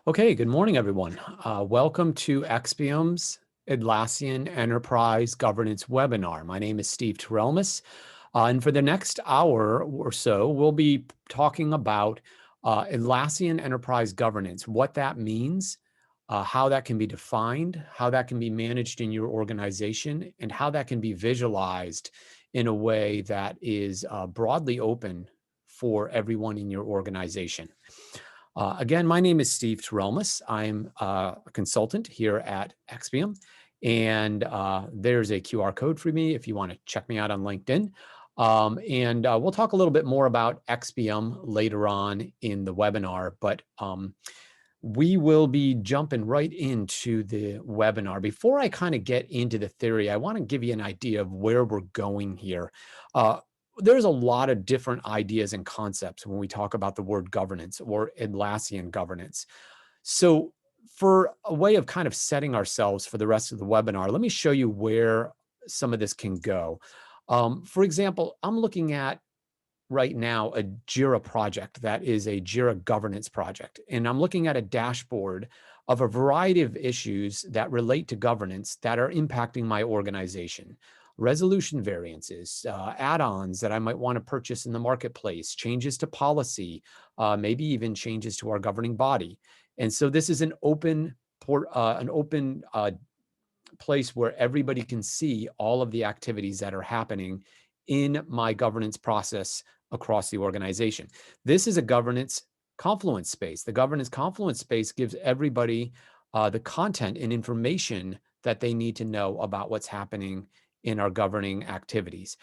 Okay, good morning, everyone. Welcome to Expium's Atlassian Enterprise Governance webinar. My name is Steve Terrelmus, and for the next hour or so, we'll be talking about Atlassian Enterprise Governance, what that means, how that can be defined, how that can be managed in your organization, and how that can be visualized in a way that is broadly open for everyone in your organization. Again, my name is Steve Terrelmus. I'm a consultant here at Expium, and there's a QR code for me if you want to check me out on LinkedIn. We'll talk a little bit more about Expium later on in the webinar, but we will be jumping right into the webinar. Before I kind of get into the theory, I want to give you an idea of where we're going here. There's a lot of different ideas and concepts when we talk about the word governance or Atlassian governance. So for a way of kind of setting ourselves for the rest of the webinar, let me show you where some of this can go. For example, I'm looking at right now a Jira project that is a Jira governance project. And I'm looking at a dashboard of a variety of issues that relate to governance that are impacting my organization. Resolution variances, add-ons that I might want to purchase in the marketplace, changes to policy, maybe even changes to our governing body. And so this is an open place where everybody can see all of the activities that are happening in my governance process across the organization. This is a governance Confluence space. The governance Confluence space gives everybody the content and information that they need to know about what's happening in our governing activities.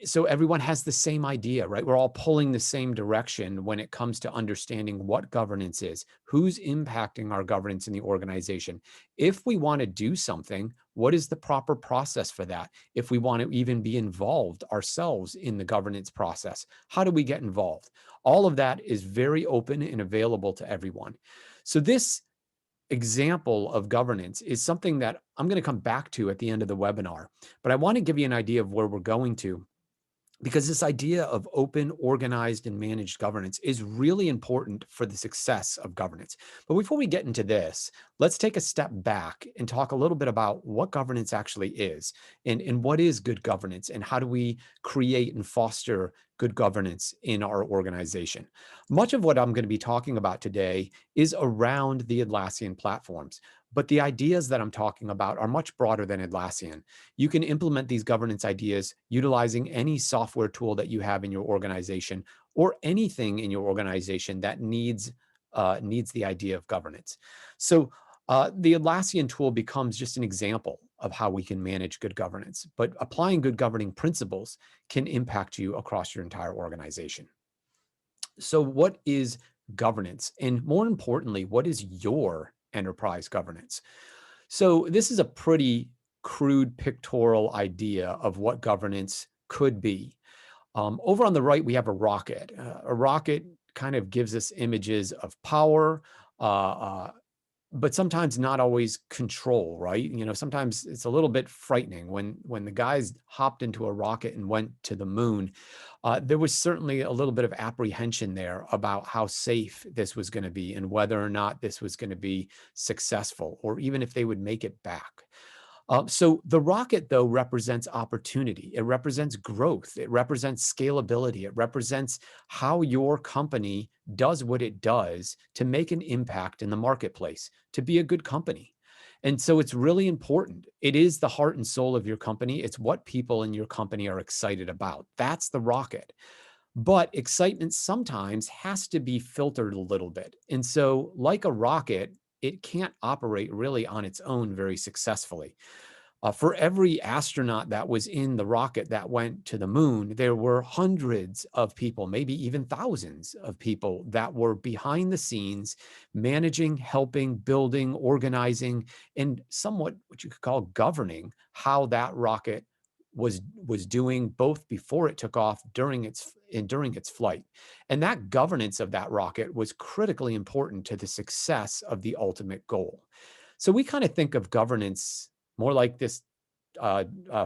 So everyone has the same idea, right? We're all pulling the same direction when it comes to understanding what governance is, who's impacting our governance in the organization. If we want to do something, what is the proper process for that? If we want to even be involved ourselves in the governance process, how do we get involved? All of that is very open and available to everyone. So this example of governance is something that I'm going to come back to at the end of the webinar, but I want to give you an idea of where we're going to, because this idea of open, organized, and managed governance is really important for the success of governance. But before we get into this, let's take a step back and talk a little bit about what governance actually is and what is good governance and how do we create and foster good governance in our organization. Much of what I'm going to be talking about today is around the Atlassian platforms, but the ideas that I'm talking about are much broader than Atlassian. You can implement these governance ideas utilizing any software tool that you have in your organization or anything in your organization that needs the idea of governance. So the Atlassian tool becomes just an example of how we can manage good governance, but applying good governing principles can impact you across your entire organization. So what is governance? And more importantly, what is your enterprise governance? So this is a pretty crude pictorial idea of what governance could be. Over on the right, we have a rocket. A rocket kind of gives us images of power, but sometimes not always control, right? You know, sometimes it's a little bit frightening when the guys hopped into a rocket and went to the moon. There was certainly a little bit of apprehension there about how safe this was going to be and whether or not this was going to be successful, or even if they would make it back. So the rocket, though, represents opportunity. It represents growth. It represents scalability. It represents how your company does what it does to make an impact in the marketplace, to be a good company. And so it's really important. It is the heart and soul of your company. It's what people in your company are excited about. That's the rocket. But excitement sometimes has to be filtered a little bit. And so, like a rocket, it can't operate really on its own very successfully. For every astronaut that was in the rocket that went to the moon, there were hundreds of people, maybe even thousands of people that were behind the scenes, managing, helping, building, organizing, and somewhat what you could call governing how that rocket was doing both before it took off, during its flight. And that governance of that rocket was critically important to the success of the ultimate goal. So we kind of think of governance more like this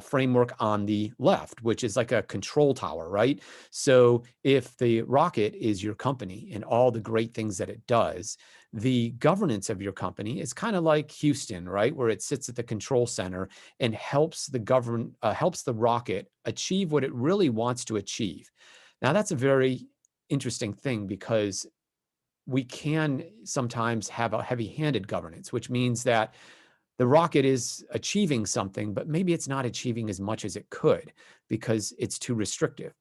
framework on the left, which is like a control tower, right? So if the rocket is your company and all the great things that it does, the governance of your company is kind of like Houston, right? Where it sits at the control center and helps the rocket achieve what it really wants to achieve. Now, that's a very interesting thing because we can sometimes have a heavy-handed governance, which means that the rocket is achieving something, but maybe it's not achieving as much as it could because it's too restrictive.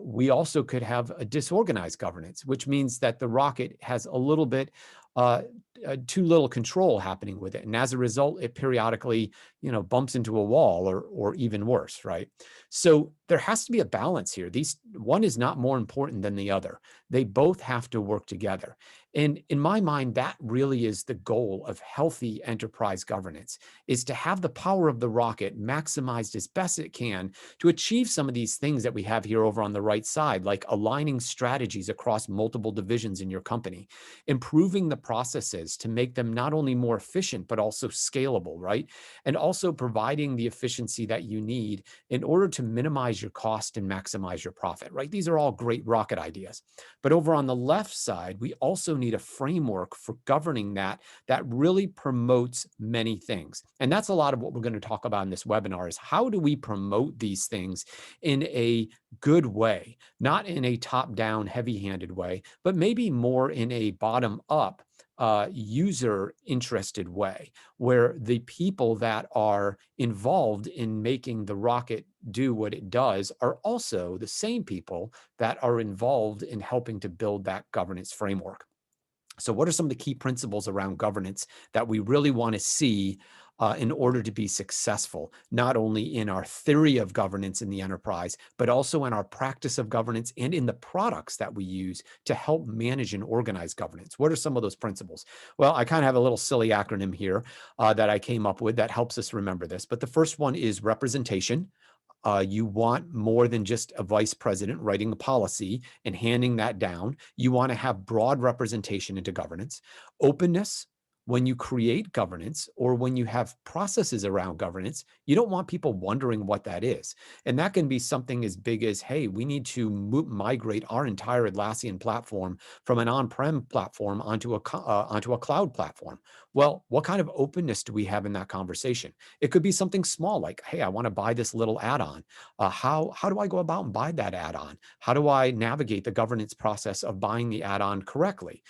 We also could have a disorganized governance, which means that the rocket has a little bit uh, too little control happening with it, and as a result, it periodically, bumps into a wall, or even worse, right? So there has to be a balance here. One is not more important than the other. They both have to work together. And in my mind, that really is the goal of healthy enterprise governance, is to have the power of the rocket maximized as best it can to achieve some of these things that we have here over on the right side, like aligning strategies across multiple divisions in your company, improving the processes to make them not only more efficient, but also scalable, right? And also providing the efficiency that you need in order to minimize your cost and maximize your profit, right? These are all great rocket ideas. But over on the left side, we also need a framework for governing that really promotes many things. And that's a lot of what we're going to talk about in this webinar, is how do we promote these things in a good way, not in a top-down, heavy-handed way, but maybe more in a bottom-up, user-interested way, where the people that are involved in making the rocket do what it does are also the same people that are involved in helping to build that governance framework. So what are some of the key principles around governance that we really want to see in order to be successful, not only in our theory of governance in the enterprise, but also in our practice of governance and in the products that we use to help manage and organize governance? What are some of those principles? Well, I kind of have a little silly acronym here that I came up with that helps us remember this. But the first one is representation. You want more than just a vice president writing a policy and handing that down. You want to have broad representation into governance. Openness. When you create governance or when you have processes around governance, you don't want people wondering what that is. And that can be something as big as, hey, we need to migrate our entire Atlassian platform from an on-prem platform onto a cloud platform. Well, what kind of openness do we have in that conversation? It could be something small like, hey, I want to buy this little add-on. How do I go about and buy that add-on? How do I navigate the governance process of buying the add-on correctly?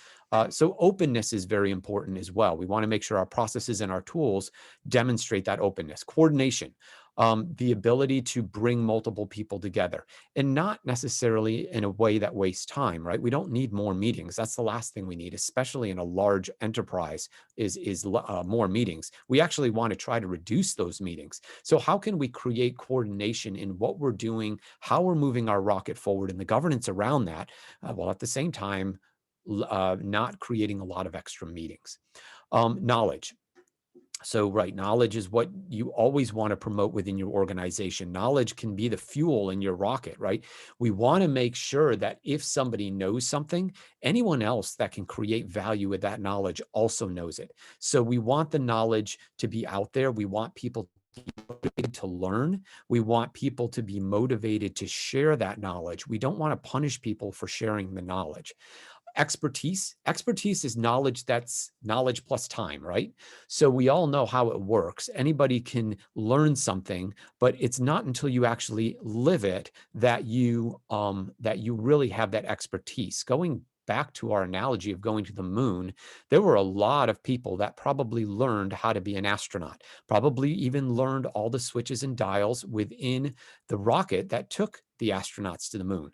So openness is very important as well. We want to make sure our processes and our tools demonstrate that openness. Coordination, the ability to bring multiple people together, and not necessarily in a way that wastes time, right? We don't need more meetings. That's the last thing we need, especially in a large enterprise, is more meetings. We actually want to try to reduce those meetings. So how can we create coordination in what we're doing, how we're moving our rocket forward, and the governance around that, while at the same time not creating a lot of extra meetings? Knowledge. So, right, knowledge is what you always want to promote within your organization. Knowledge can be the fuel in your rocket, right? We want to make sure that if somebody knows something, anyone else that can create value with that knowledge also knows it. So we want the knowledge to be out there. We want people motivated to learn. We want people to be motivated to share that knowledge. We don't want to punish people for sharing the knowledge. Expertise is knowledge that's knowledge plus time, right? So we all know how it works. Anybody can learn something, but it's not until you actually live it that you really have that expertise. Going back to our analogy of going to the moon, there were a lot of people that probably learned how to be an astronaut, probably even learned all the switches and dials within the rocket that took the astronauts to the moon.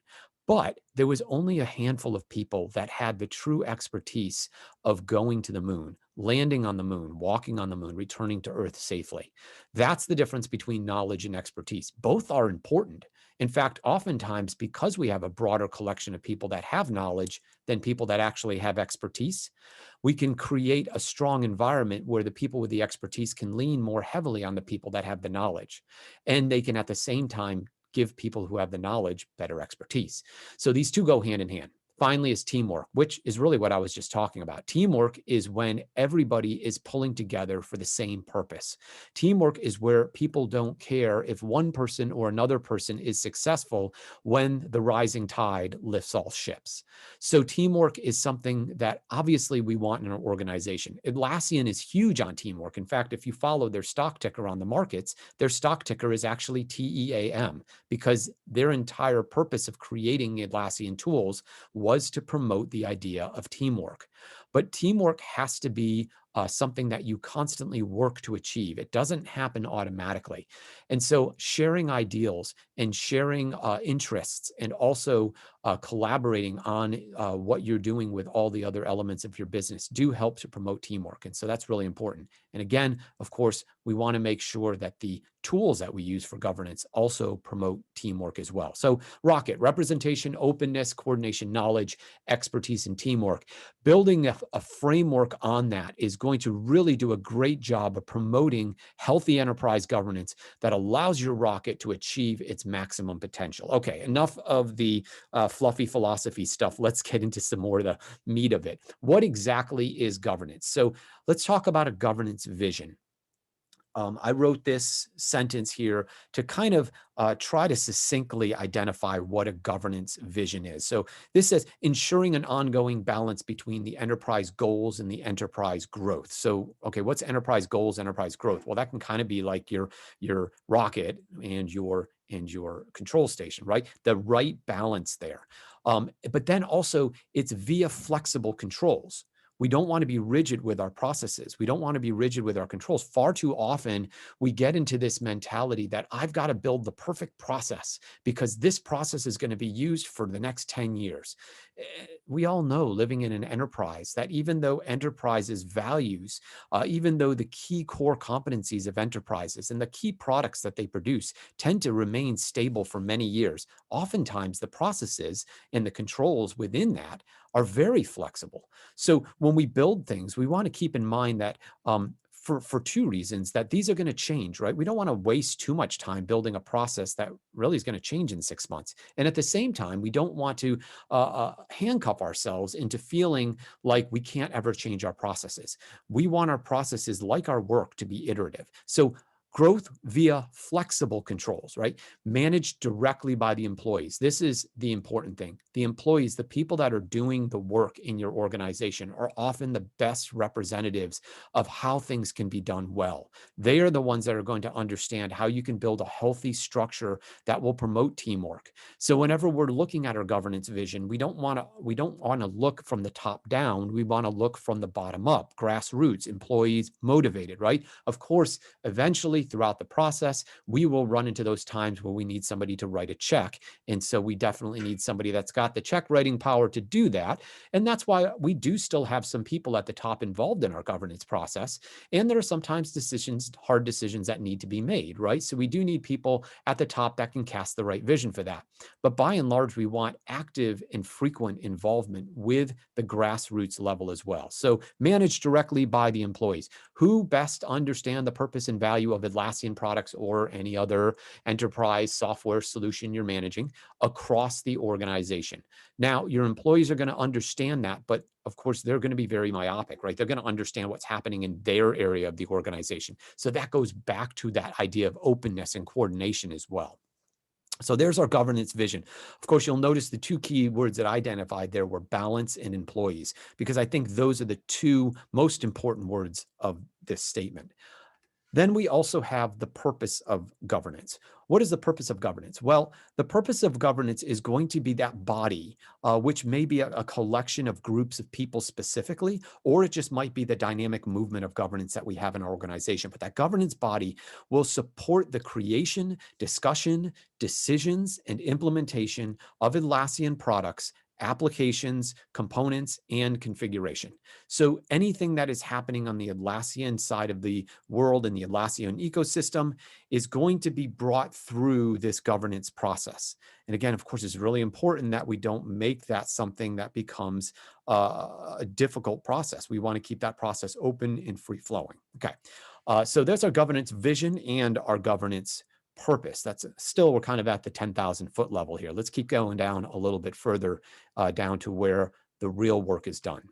But there was only a handful of people that had the true expertise of going to the moon, landing on the moon, walking on the moon, returning to Earth safely. That's the difference between knowledge and expertise. Both are important. In fact, oftentimes, because we have a broader collection of people that have knowledge than people that actually have expertise, we can create a strong environment where the people with the expertise can lean more heavily on the people that have the knowledge. And they can, at the same time, give people who have the knowledge better expertise. So these two go hand in hand. finally is teamwork, which is really what I was just talking about. Teamwork is when everybody is pulling together for the same purpose. Teamwork is where people don't care if one person or another person is successful when the rising tide lifts all ships. So teamwork is something that obviously we want in an organization. Atlassian is huge on teamwork. In fact, if you follow their stock ticker on the markets, their stock ticker is actually TEAM, because their entire purpose of creating Atlassian tools was to promote the idea of teamwork. But teamwork has to be something that you constantly work to achieve. It doesn't happen automatically. And so sharing ideals and sharing interests, and also collaborating on what you're doing with all the other elements of your business, do help to promote teamwork. And so that's really important. And again, of course, we want to make sure that the tools that we use for governance also promote teamwork as well. So Rocket: representation, openness, coordination, knowledge, expertise, and teamwork. Building a framework on that is going to really do a great job of promoting healthy enterprise governance that allows your rocket to achieve its maximum potential. Okay, enough of the fluffy philosophy stuff. Let's get into some more of the meat of it. What exactly is governance? So let's talk about a governance vision. I wrote this sentence here to kind of try to succinctly identify what a governance vision is. So this says ensuring an ongoing balance between the enterprise goals and the enterprise growth. So, okay, what's enterprise goals, enterprise growth? Well, that can kind of be like your rocket and your control station, right? The right balance there. But then also it's via flexible controls. We don't want to be rigid with our processes. We don't want to be rigid with our controls. Far too often, we get into this mentality that I've got to build the perfect process because this process is going to be used for the next 10 years. We all know, living in an enterprise, that even though enterprises' values, even though the key core competencies of enterprises and the key products that they produce tend to remain stable for many years, oftentimes the processes and the controls within that are very flexible. So when we build things, we want to keep in mind that for two reasons, that these are going to change, right? We don't want to waste too much time building a process that really is going to change in 6 months. And at the same time, we don't want to handcuff ourselves into feeling like we can't ever change our processes. We want our processes, like our work, to be iterative. So growth via flexible controls, right? Managed directly by the employees. This is the important thing. The employees, the people that are doing the work in your organization, are often the best representatives of how things can be done well. They are the ones that are going to understand how you can build a healthy structure that will promote teamwork. So whenever we're looking at our governance vision, we don't want to look from the top down. We want to look from the bottom up, grassroots, employees motivated, right? Of course, eventually throughout the process, we will run into those times where we need somebody to write a check. And so we definitely need somebody that's got the check writing power to do that. And that's why we do still have some people at the top involved in our governance process. And there are sometimes decisions, hard decisions, that need to be made, right? So we do need people at the top that can cast the right vision for that. But by and large, we want active and frequent involvement with the grassroots level as well. So managed directly by the employees who best understand the purpose and value of Atlassian products or any other enterprise software solution you're managing across the organization. Now, your employees are going to understand that, but of course, they're going to be very myopic, right? They're going to understand what's happening in their area of the organization. So that goes back to that idea of openness and coordination as well. So there's our governance vision. Of course, you'll notice the two key words that I identified there were balance and employees, because I think those are the two most important words of this statement. Then we also have the purpose of governance. What is the purpose of governance? Well, the purpose of governance is going to be that body, which may be a collection of groups of people specifically, or it just might be the dynamic movement of governance that we have in our organization. But that governance body will support the creation, discussion, decisions, and implementation of Atlassian products, applications, components, and configuration. So anything that is happening on the Atlassian side of the world and the Atlassian ecosystem is going to be brought through this governance process. And again, of course, it's really important that we don't make that something that becomes a difficult process. We want to keep that process open and free flowing. Okay, so that's our governance vision and our governance purpose. That's still, we're kind of at the 10,000 foot level here. Let's keep going down a little bit further down to where the real work is done.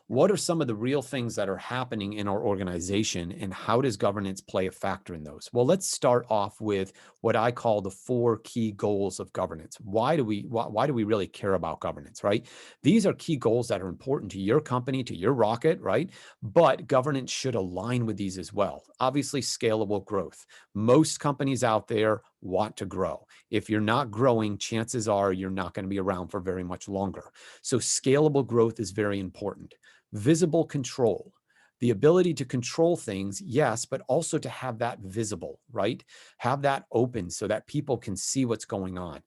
What are some of the real things that are happening in our organization, and how does governance play a factor in those? Well, let's start off with what I call the 4 key goals of governance. Why do we really care about governance, right? These are key goals that are important to your company, to your rocket, right? But governance should align with these as well. Obviously, scalable growth. Most companies out there want to grow. If you're not growing, chances are you're not going to be around for very much longer. So scalable growth is very important. Visible control, the ability to control things, yes, but also to have that visible, right? Have that open so that people can see what's going on.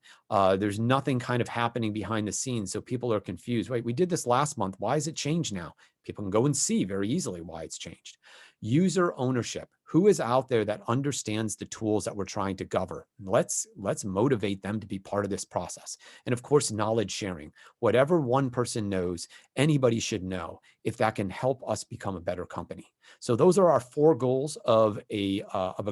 There's nothing kind of happening behind the scenes, so people are confused. Wait, we did this last month. Why is it changed now? People can go and see very easily why it's changed. User ownership. Who is out there that understands the tools that we're trying to govern? Let's motivate them to be part of this process. And of course, knowledge sharing. Whatever one person knows, anybody should know if that can help us become a better company. So those are our 4 goals of a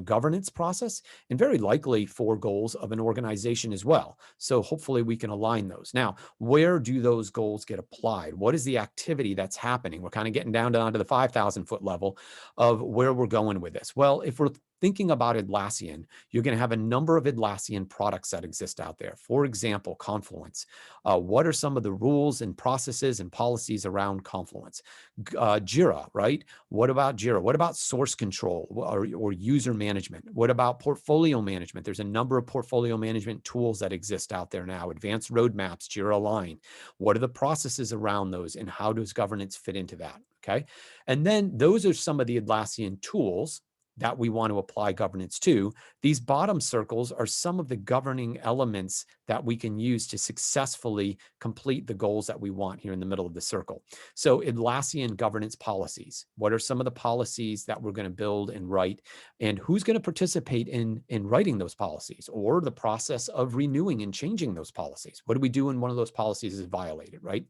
governance process, and very likely 4 goals of an organization as well. So hopefully we can align those. Now, where do those goals get applied? What is the activity that's happening? We're kind of getting down to the 5,000 foot level of where we're going with this. Well, if we're thinking about Atlassian, you're going to have a number of Atlassian products that exist out there. For example, Confluence. What are some of the rules and processes and policies around Confluence? Jira, right? What about Jira? What about source control or user management? What about portfolio management? There's a number of portfolio management tools that exist out there now. Advanced roadmaps, Jira Align. What are the processes around those, and how does governance fit into that? Okay. And then those are some of the Atlassian tools that we want to apply governance to. These bottom circles are some of the governing elements that we can use to successfully complete the goals that we want here in the middle of the circle. So Atlassian governance policies. What are some of the policies that we're going to build and write, and who's going to participate in writing those policies, or the process of renewing and changing those policies? What do we do when one of those policies is violated, right?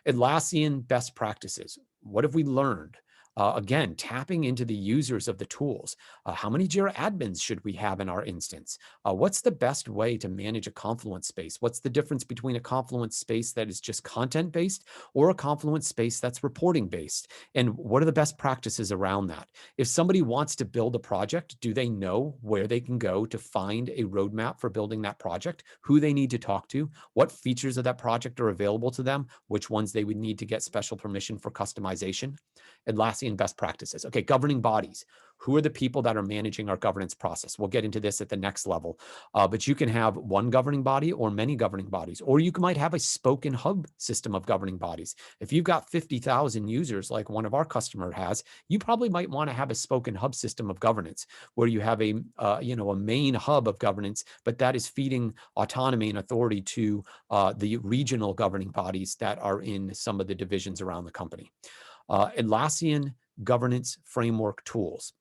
Atlassian best practices. What have we learned? Again, tapping into the users of the tools. How many Jira admins should we have in our instance? What's the best way to manage a Confluence space? What's the difference between a Confluence space that is just content-based or a Confluence space that's reporting-based? And what are the best practices around that? If somebody wants to build a project, do they know where they can go to find a roadmap for building that project? Who they need to talk to? What features of that project are available to them? Which ones they would need to get special permission for customization? Atlassian best practices. Okay, governing bodies. Who are the people that are managing our governance process? We'll get into this at the next level, but you can have one governing body or many governing bodies, or you might have a spoken hub system of governing bodies. If you've got 50,000 users like one of our customer has, you probably might want to have a spoken hub system of governance where you have a main hub of governance, but that is feeding autonomy and authority to the regional governing bodies that are in some of the divisions around the company. Atlassian governance framework tools.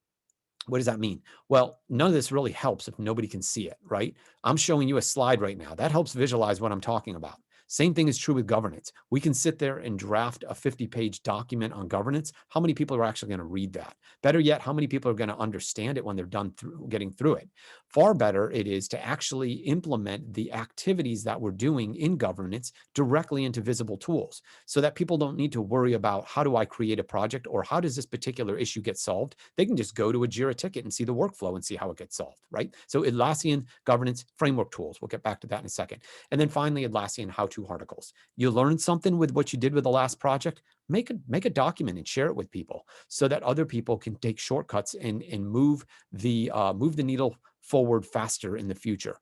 What does that mean? Well, none of this really helps if nobody can see it, right? I'm showing you a slide right now. That helps visualize what I'm talking about. Same thing is true with governance. We can sit there and draft a 50-page document on governance. How many people are actually going to read that? Better yet, how many people are going to understand it when they're done getting through it? Far better it is to actually implement the activities that we're doing in governance directly into visible tools so that people don't need to worry about how do I create a project or how does this particular issue get solved? They can just go to a Jira ticket and see the workflow and see how it gets solved, right? So Atlassian governance framework tools. We'll get back to that in a second. And then finally, Atlassian how-to articles. You learned something with what you did with the last project, make a document and share it with people so that other people can take shortcuts and move the needle forward faster in the future.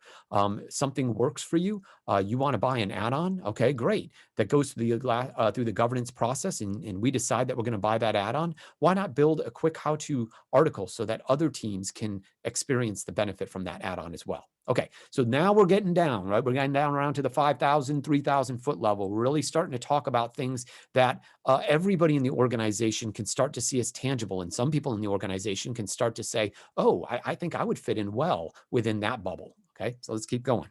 Something works for you. You want to buy an add-on? Okay, great. That goes through the governance process, and we decide that we're going to buy that add-on. Why not build a quick how-to article so that other teams can experience the benefit from that add-on as well? Okay, so now we're getting down, right? We're getting down around to the 5,000, 3,000 foot level. We're really starting to talk about things that everybody in the organization can start to see as tangible. And some people in the organization can start to say, oh, I think I would fit in well within that bubble. Okay, so let's keep going.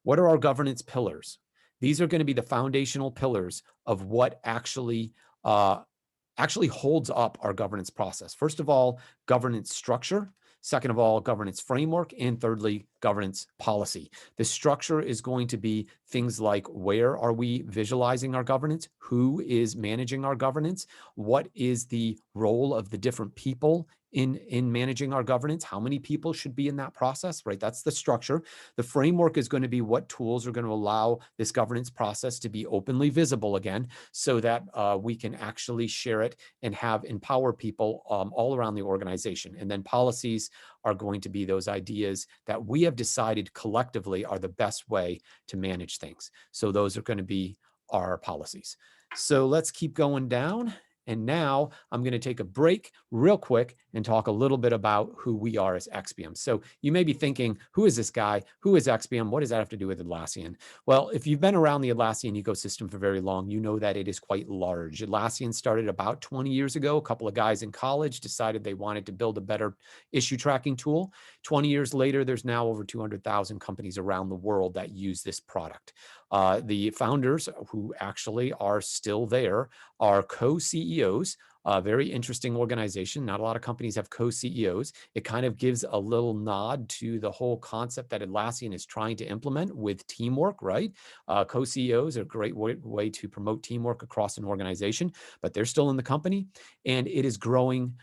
What are our governance pillars? These are going to be the foundational pillars of what actually holds up our governance process. First of all, governance structure. Second of all, governance framework. And thirdly, governance policy. The structure is going to be things like, where are we visualizing our governance? Who is managing our governance? What is the role of the different people in managing our governance? How many people should be in that process, right? That's the structure. The framework is going to be what tools are going to allow this governance process to be openly visible again, so that we can actually share it and empower people all around the organization. And then policies are going to be those ideas that we have decided collectively are the best way to manage things. So those are going to be our policies. So let's keep going down. And now I'm going to take a break real quick and talk a little bit about who we are as XPM. So you may be thinking, who is this guy? Who is XPM? What does that have to do with Atlassian? Well, if you've been around the Atlassian ecosystem for very long, you know that it is quite large. Atlassian started about 20 years ago. A couple of guys in college decided they wanted to build a better issue tracking tool. 20 years later, there's now over 200,000 companies around the world that use this product. The founders, who actually are still there, are co-CEOs. A very interesting organization. Not a lot of companies have co-CEOs. It kind of gives a little nod to the whole concept that Atlassian is trying to implement with teamwork, right? Co-CEOs are a great way to promote teamwork across an organization, but they're still in the company, and it is growing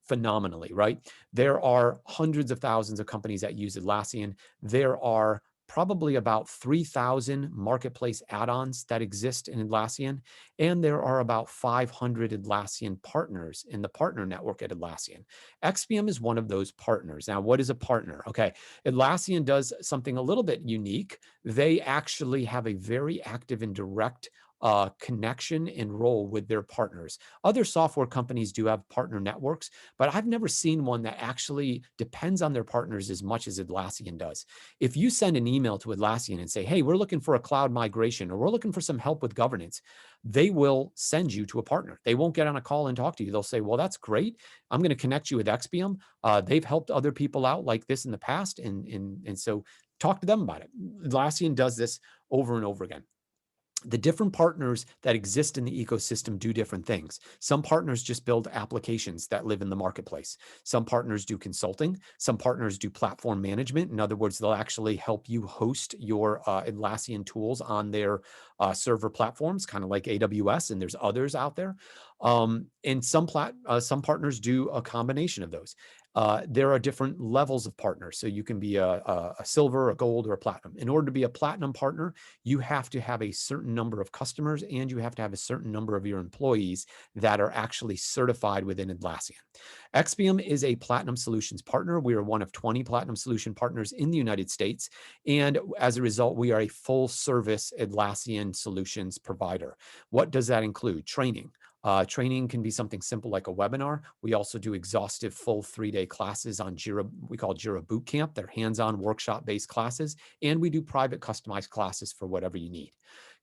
phenomenally, right? There are hundreds of thousands of companies that use Atlassian. There are probably about 3,000 marketplace add-ons that exist in Atlassian, and there are about 500 Atlassian partners in the partner network at Atlassian. XPM is one of those partners. Now, what is a partner? Okay, Atlassian does something a little bit unique. They actually have a very active and direct connection and role with their partners. Other software companies do have partner networks, but I've never seen one that actually depends on their partners as much as Atlassian does. If you send an email to Atlassian and say, hey, we're looking for a cloud migration, or we're looking for some help with governance, they will send you to a partner. They won't get on a call and talk to you. They'll say, well, that's great. I'm going to connect you with XPM. They've helped other people out like this in the past. And so talk to them about it. Atlassian does this over and over again. The different partners that exist in the ecosystem do different things. Some partners just build applications that live in the marketplace. Some partners do consulting. Some partners do platform management. In other words, they'll actually help you host your Atlassian tools on their server platforms, kind of like AWS, and there's others out there. And some partners do a combination of those. There are different levels of partners. So you can be a silver, a gold, or a platinum. In order to be a platinum partner, you have to have a certain number of customers, and you have to have a certain number of your employees that are actually certified within Atlassian. XPM is a platinum solutions partner. We are one of 20 platinum solution partners in the United States. And as a result, we are a full service Atlassian solutions provider. What does that include? Training. Training can be something simple like a webinar. We also do exhaustive full 3-day classes on Jira. We call Jira Bootcamp. They're hands-on workshop-based classes. And we do private customized classes for whatever you need.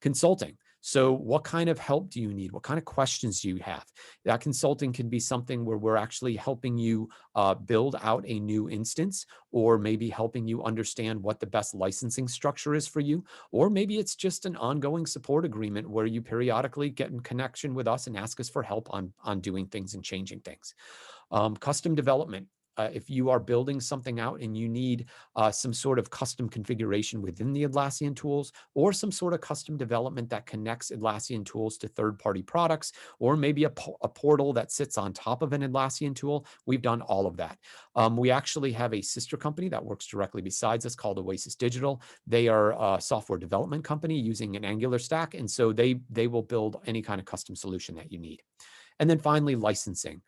Consulting. So what kind of help do you need? What kind of questions do you have? That consulting can be something where we're actually helping you build out a new instance, or maybe helping you understand what the best licensing structure is for you. Or maybe it's just an ongoing support agreement where you periodically get in connection with us and ask us for help on doing things and changing things. Custom development. If you are building something out and you need some sort of custom configuration within the Atlassian tools, or some sort of custom development that connects Atlassian tools to third-party products, or maybe a portal that sits on top of an Atlassian tool, we've done all of that. We actually have a sister company that works directly besides us called Oasis Digital. They are a software development company using an Angular stack, and so they will build any kind of custom solution that you need. And then finally, licensing.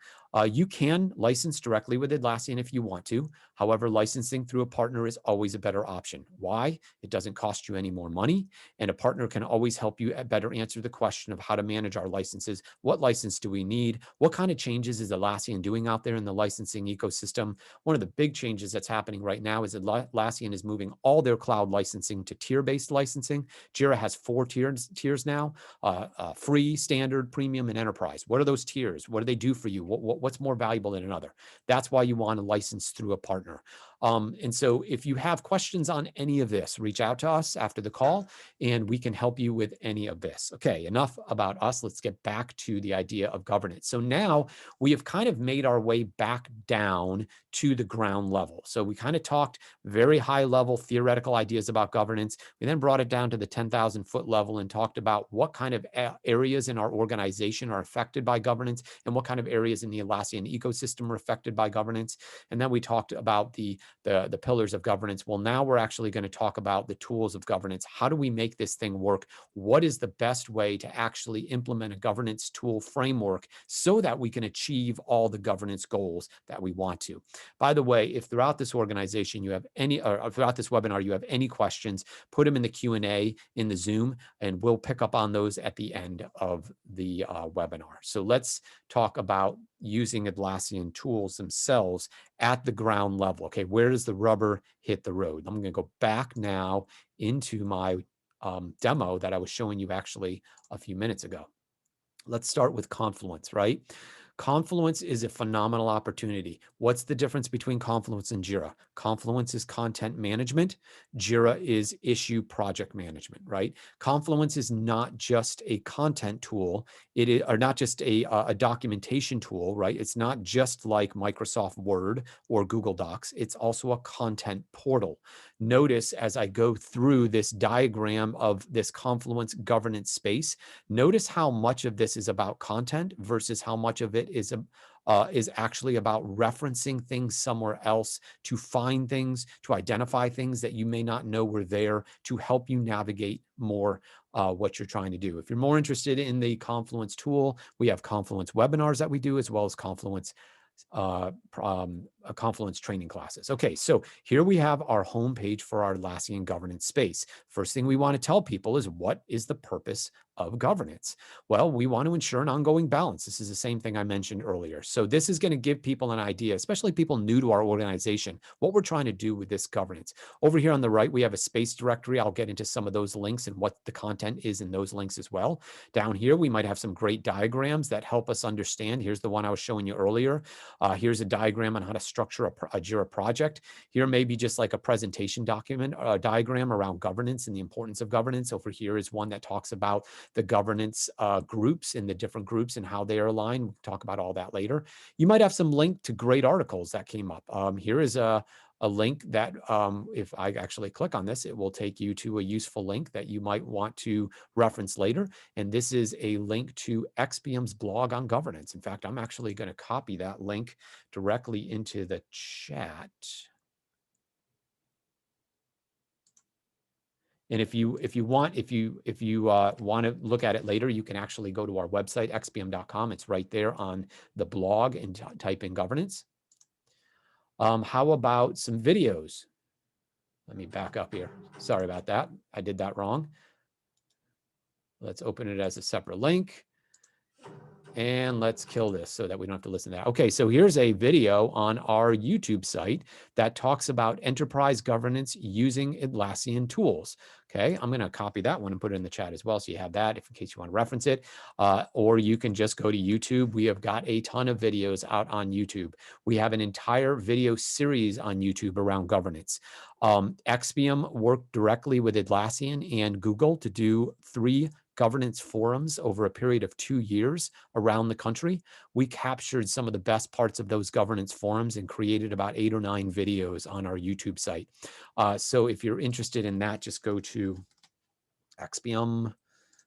You can license directly with Atlassian if you want to. However, licensing through a partner is always a better option. Why? It doesn't cost you any more money, and a partner can always help you better answer the question of how to manage our licenses. What license do we need? What kind of changes is Atlassian doing out there in the licensing ecosystem? One of the big changes that's happening right now is Atlassian is moving all their cloud licensing to tier-based licensing. Jira has 4 tiers now: free, standard, premium, and enterprise. What are those tiers? What do they do for you? What's more valuable than another? That's why you want to license through a partner. And so if you have questions on any of this, reach out to us after the call and we can help you with any of this. Okay, enough about us. Let's get back to the idea of governance. So now we have kind of made our way back down to the ground level. So we kind of talked very high level theoretical ideas about governance. We then brought it down to the 10,000 foot level and talked about what kind of areas in our organization are affected by governance and what kind of areas in the Atlassian ecosystem are affected by governance. And then we talked about the pillars of governance. Well, now we're actually going to talk about the tools of governance. How do we make this thing work? What is the best way to actually implement a governance tool framework so that we can achieve all the governance goals that we want to? By the way, if throughout this organization you have any, or throughout this webinar you have any questions, put them in the Q&A in the Zoom, and we'll pick up on those at the end of the webinar. So let's talk about using Atlassian tools themselves at the ground level. Okay, where does the rubber hit the road? I'm going to go back now into my demo that I was showing you actually a few minutes ago. Let's start with Confluence, right? Confluence is a phenomenal opportunity. What's the difference between Confluence and Jira? Confluence is content management. Jira is issue project management, right? Confluence is not just a content tool. It is, or not just a documentation tool, right? It's not just like Microsoft Word or Google Docs. It's also a content portal. Notice as I go through this diagram of this Confluence governance space, notice how much of this is about content versus how much of it is actually about referencing things somewhere else, to find things, to identify things that you may not know were there, to help you navigate more what you're trying to do. If you're more interested in the Confluence tool, we have Confluence webinars that we do, as well as Confluence Confluence training classes. Okay, so here we have our homepage for our Atlassian governance space. First thing we want to tell people is, what is the purpose of governance? Well, we want to ensure an ongoing balance. This is the same thing I mentioned earlier. So this is going to give people an idea, especially people new to our organization, what we're trying to do with this governance. Over here on the right, we have a space directory. I'll get into some of those links and what the content is in those links as well. Down here, we might have some great diagrams that help us understand. Here's the one I was showing you earlier. Here's a diagram on how to structure a Jira project. Here may be just like a presentation document, a diagram around governance and the importance of governance. Over here is one that talks about the governance groups and the different groups and how they are aligned. We'll talk about all that later. You might have some link to great articles that came up. Here is a link that if I actually click on this, it will take you to a useful link that you might want to reference later. And this is a link to XPM's blog on governance. In fact, I'm actually going to copy that link directly into the chat. And if you want to look at it later, you can actually go to our website, xpm.com. It's right there on the blog, and type in governance. How about some videos? Let me back up here. Sorry about that. I did that wrong. Let's open it as a separate link. And let's kill this so that we don't have to listen to that. Okay, so here's a video on our YouTube site that talks about enterprise governance using Atlassian tools. Okay, I'm going to copy that one and put it in the chat as well, so you have that in case you want to reference it. Or you can just go to YouTube. We have got a ton of videos out on YouTube. We have an entire video series on YouTube around governance. XPM worked directly with Atlassian and Google to do 3 governance forums over a period of 2 years around the country. We captured some of the best parts of those governance forums and created about 8 or 9 videos on our YouTube site. So if you're interested in that, just go to XPM,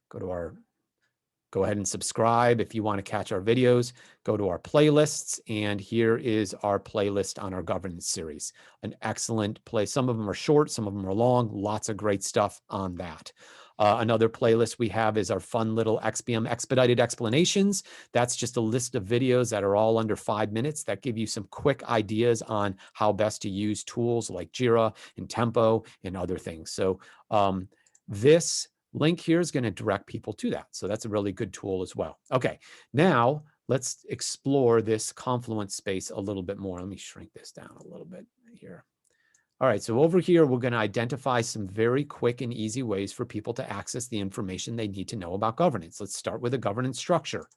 go ahead and subscribe. If you want to catch our videos, go to our playlists, and here is our playlist on our governance series. An excellent place. Some of them are short, some of them are long, lots of great stuff on that. Another playlist we have is our fun little XPM expedited explanations. That's just a list of videos that are all under 5 minutes that give you some quick ideas on how best to use tools like Jira and Tempo and other things. So this link here is going to direct people to that. So that's a really good tool as well. Okay, now let's explore this Confluence space a little bit more. Let me shrink this down a little bit here. All right, so over here, we're going to identify some very quick and easy ways for people to access the information they need to know about governance. Let's start with a governance structure.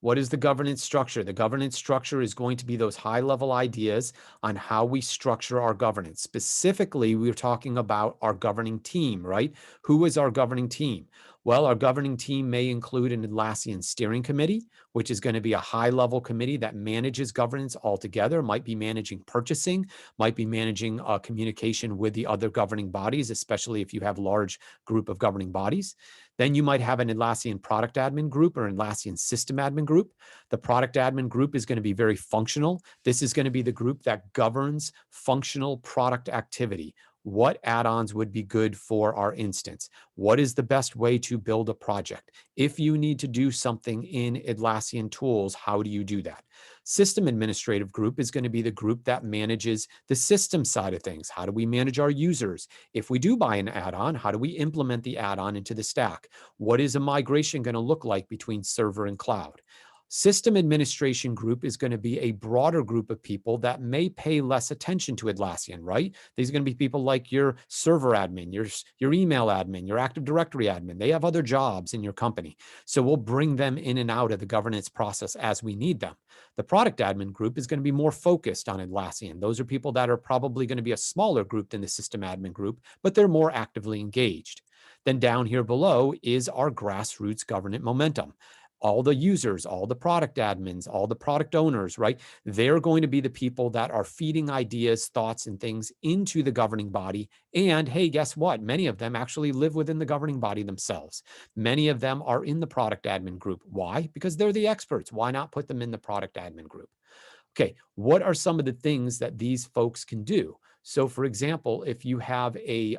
What is the governance structure? The governance structure is going to be those high-level ideas on how we structure our governance. Specifically, we're talking about our governing team, right? Who is our governing team? Well, our governing team may include an Atlassian steering committee, which is going to be a high-level committee that manages governance altogether, might be managing purchasing, might be managing communication with the other governing bodies, especially if you have large group of governing bodies. Then you might have an Atlassian product admin group or an Atlassian system admin group. The product admin group is going to be very functional. This is going to be the group that governs functional product activity. What add-ons would be good for our instance? What is the best way to build a project? If you need to do something in Atlassian tools, how do you do that? System administrative group is going to be the group that manages the system side of things. How do we manage our users? If we do buy an add-on, how do we implement the add-on into the stack? What is a migration going to look like between server and cloud? System administration group is going to be a broader group of people that may pay less attention to Atlassian, right? These are going to be people like your server admin, your email admin, your Active Directory admin. They have other jobs in your company. So we'll bring them in and out of the governance process as we need them. The product admin group is going to be more focused on Atlassian. Those are people that are probably going to be a smaller group than the system admin group, but they're more actively engaged. Then down here below is our grassroots governance momentum. All the users, all the product admins, all the product owners, right? They're going to be the people that are feeding ideas, thoughts, and things into the governing body. And hey, guess what? Many of them actually live within the governing body themselves. Many of them are in the product admin group. Why? Because they're the experts. Why not put them in the product admin group? Okay, what are some of the things that these folks can do? So for example, if you have a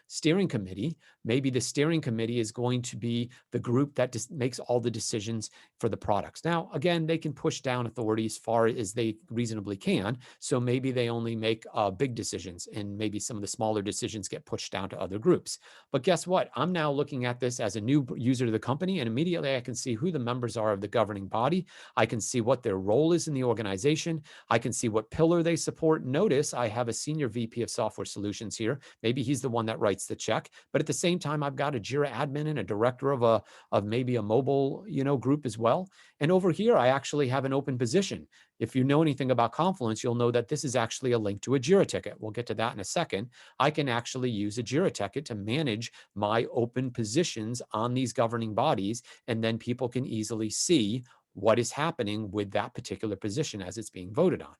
steering committee, maybe the steering committee is going to be the group that makes all the decisions for the products. Now, again, they can push down authority as far as they reasonably can. So maybe they only make big decisions and maybe some of the smaller decisions get pushed down to other groups. But guess what? I'm now looking at this as a new user to the company, and immediately I can see who the members are of the governing body. I can see what their role is in the organization. I can see what pillar they support. Notice I have a senior VP of software solutions here. Maybe he's the one that writes the check, but at the same time, I've got a Jira admin and a director of maybe a mobile, group as well. And over here, I actually have an open position. If you know anything about Confluence, you'll know that this is actually a link to a Jira ticket. We'll get to that in a second. I can actually use a Jira ticket to manage my open positions on these governing bodies, and then people can easily see what is happening with that particular position as it's being voted on.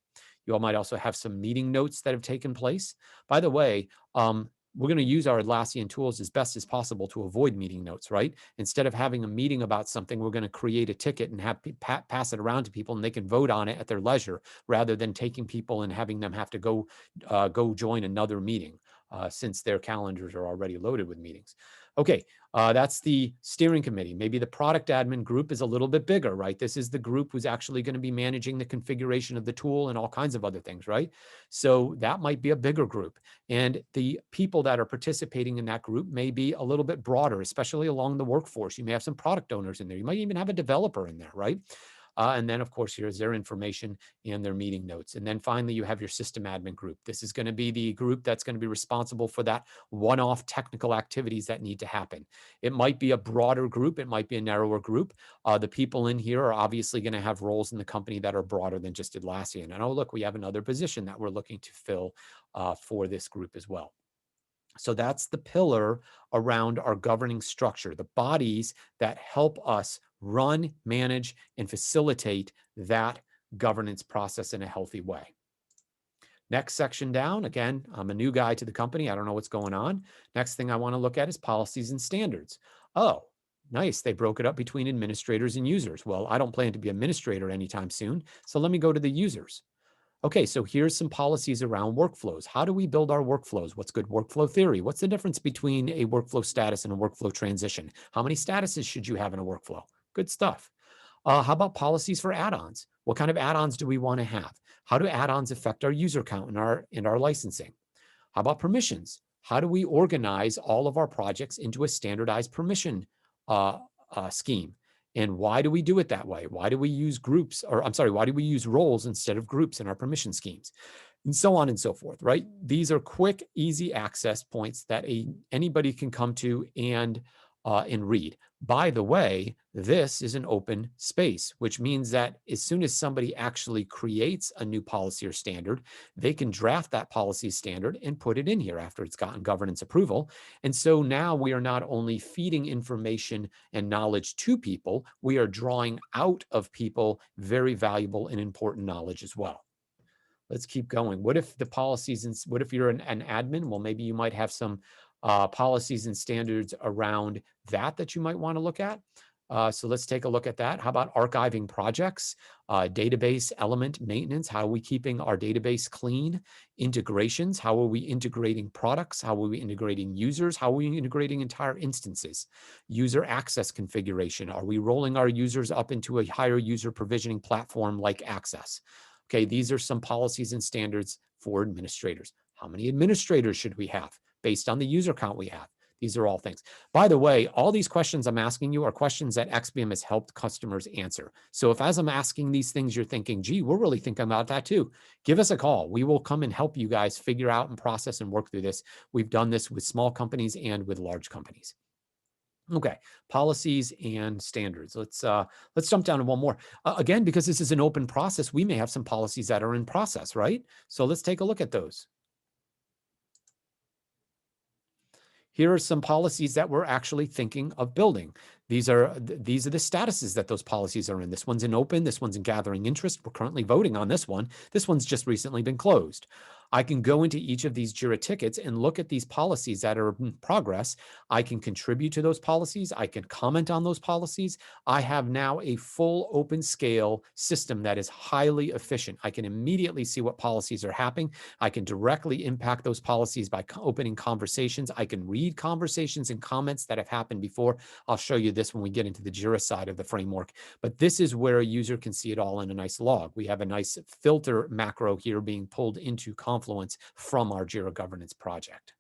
You all might also have some meeting notes that have taken place. By the way, we're going to use our Atlassian tools as best as possible to avoid meeting notes, right? Instead of having a meeting about something, we're going to create a ticket and have pass it around to people, and they can vote on it at their leisure, rather than taking people and having them have to go join another meeting, since their calendars are already loaded with meetings. Okay, that's the steering committee. Maybe the product admin group is a little bit bigger, right? This is the group who's actually going to be managing the configuration of the tool and all kinds of other things, right? So that might be a bigger group. And the people that are participating in that group may be a little bit broader, especially along the workforce. You may have some product owners in there. You might even have a developer in there, right? And then, of course, here's their information and their meeting notes. And then finally, you have your system admin group. This is going to be the group that's going to be responsible for that one-off technical activities that need to happen. It might be a broader group. It might be a narrower group. The people in here are obviously going to have roles in the company that are broader than just Atlassian. And oh, look, we have another position that we're looking to fill for this group as well. So that's the pillar around our governing structure, the bodies that help us run, manage, and facilitate that governance process in a healthy way. Next section down, again, I'm a new guy to the company. I don't know what's going on. Next thing I want to look at is policies and standards. Oh, nice. They broke it up between administrators and users. Well, I don't plan to be an administrator anytime soon. So let me go to the users. Okay, so here's some policies around workflows. How do we build our workflows? What's good workflow theory? What's the difference between a workflow status and a workflow transition? How many statuses should you have in a workflow? Good stuff. How about policies for add-ons? What kind of add-ons do we want to have? How do add-ons affect our user count and our licensing? How about permissions? How do we organize all of our projects into a standardized permission scheme? And why do we do it that way? Why do we use groups, or I'm sorry, why do we use roles instead of groups in our permission schemes? And so on and so forth, right? These are quick, easy access points that anybody can come to and and read. By the way, this is an open space, which means that as soon as somebody actually creates a new policy or standard, they can draft that policy standard and put it in here after it's gotten governance approval. And so now we are not only feeding information and knowledge to people, we are drawing out of people very valuable and important knowledge as well. Let's keep going. What if the policies and what if you're an admin? Well, maybe you might have some policies and standards around that you might want to look at. So let's take a look at that. How about archiving projects, database element maintenance? How are we keeping our database clean? Integrations, how are we integrating products? How are we integrating users? How are we integrating entire instances? User access configuration. Are we rolling our users up into a higher user provisioning platform like Access? Okay, these are some policies and standards for administrators. How many administrators should we have based on the user count we have? These are all things. By the way, all these questions I'm asking you are questions that XPM has helped customers answer. So if as I'm asking these things, you're thinking, gee, we're really thinking about that too, give us a call. We will come and help you guys figure out and process and work through this. We've done this with small companies and with large companies. Okay, policies and standards. Let's jump down to one more. Again, because this is an open process, we may have some policies that are in process, right? So let's take a look at those. Here are some policies that we're actually thinking of building. These are the statuses that those policies are in. This one's in open, this one's in gathering interest. We're currently voting on this one. This one's just recently been closed. I can go into each of these Jira tickets and look at these policies that are in progress. I can contribute to those policies. I can comment on those policies. I have now a full open scale system that is highly efficient. I can immediately see what policies are happening. I can directly impact those policies by opening conversations. I can read conversations and comments that have happened before. I'll show you this when we get into the Jira side of the framework, but this is where a user can see it all in a nice log. We have a nice filter macro here being pulled into Confluence from our Jira governance project.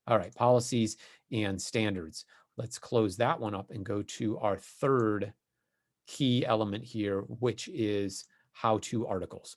All right, policies and standards. Let's close that one up and go to our third key element here, which is how-to articles.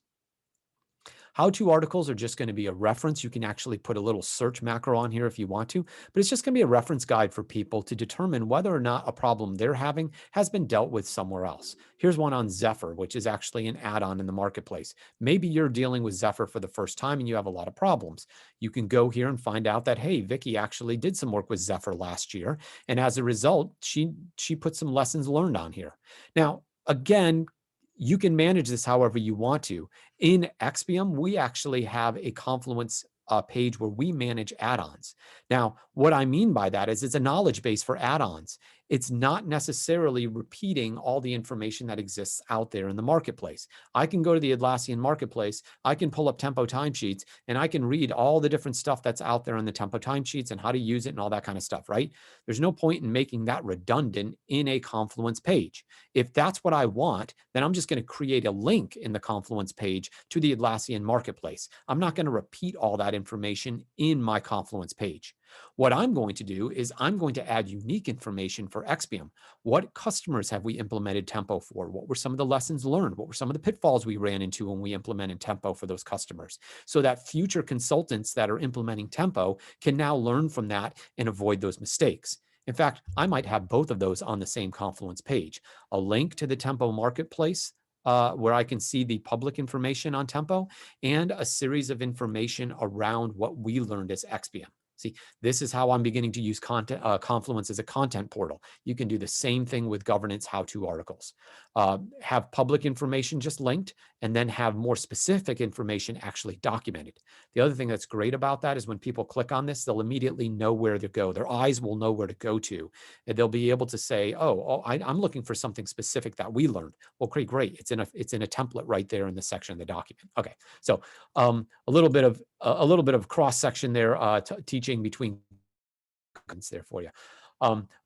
How-to articles are just going to be a reference. You can actually put a little search macro on here if you want to, but it's just going to be a reference guide for people to determine whether or not a problem they're having has been dealt with somewhere else. Here's one on Zephyr, which is actually an add-on in the marketplace. Maybe you're dealing with Zephyr for the first time and you have a lot of problems. You can go here and find out that, hey, Vicky actually did some work with Zephyr last year, and as a result, she put some lessons learned on here. Now, again, you can manage this however you want to. In XPM, we actually have a Confluence page where we manage add-ons. Now, what I mean by that is it's a knowledge base for add-ons. It's not necessarily repeating all the information that exists out there in the marketplace. I can go to the Atlassian marketplace, I can pull up Tempo timesheets, and I can read all the different stuff that's out there in the Tempo timesheets and how to use it and all that kind of stuff, right? There's no point in making that redundant in a Confluence page. If that's what I want, then I'm just going to create a link in the Confluence page to the Atlassian marketplace. I'm not going to repeat all that information in my Confluence page. What I'm going to do is I'm going to add unique information for XPM. What customers have we implemented Tempo for? What were some of the lessons learned? What were some of the pitfalls we ran into when we implemented Tempo for those customers? So that future consultants that are implementing Tempo can now learn from that and avoid those mistakes. In fact, I might have both of those on the same Confluence page. A link to the Tempo marketplace where I can see the public information on Tempo and a series of information around what we learned as XPM. See, this is how I'm beginning to use Confluence as a content portal. You can do the same thing with governance how-to articles. Have public information just linked, and then have more specific information actually documented. The other thing that's great about that is when people click on this, they'll immediately know where to go. Their eyes will know where to go to. And they'll be able to say, I'm looking for something specific that we learned. Well, great. It's in a template right there in the section of the document. Okay, so a little bit of cross section there, teaching between there for you.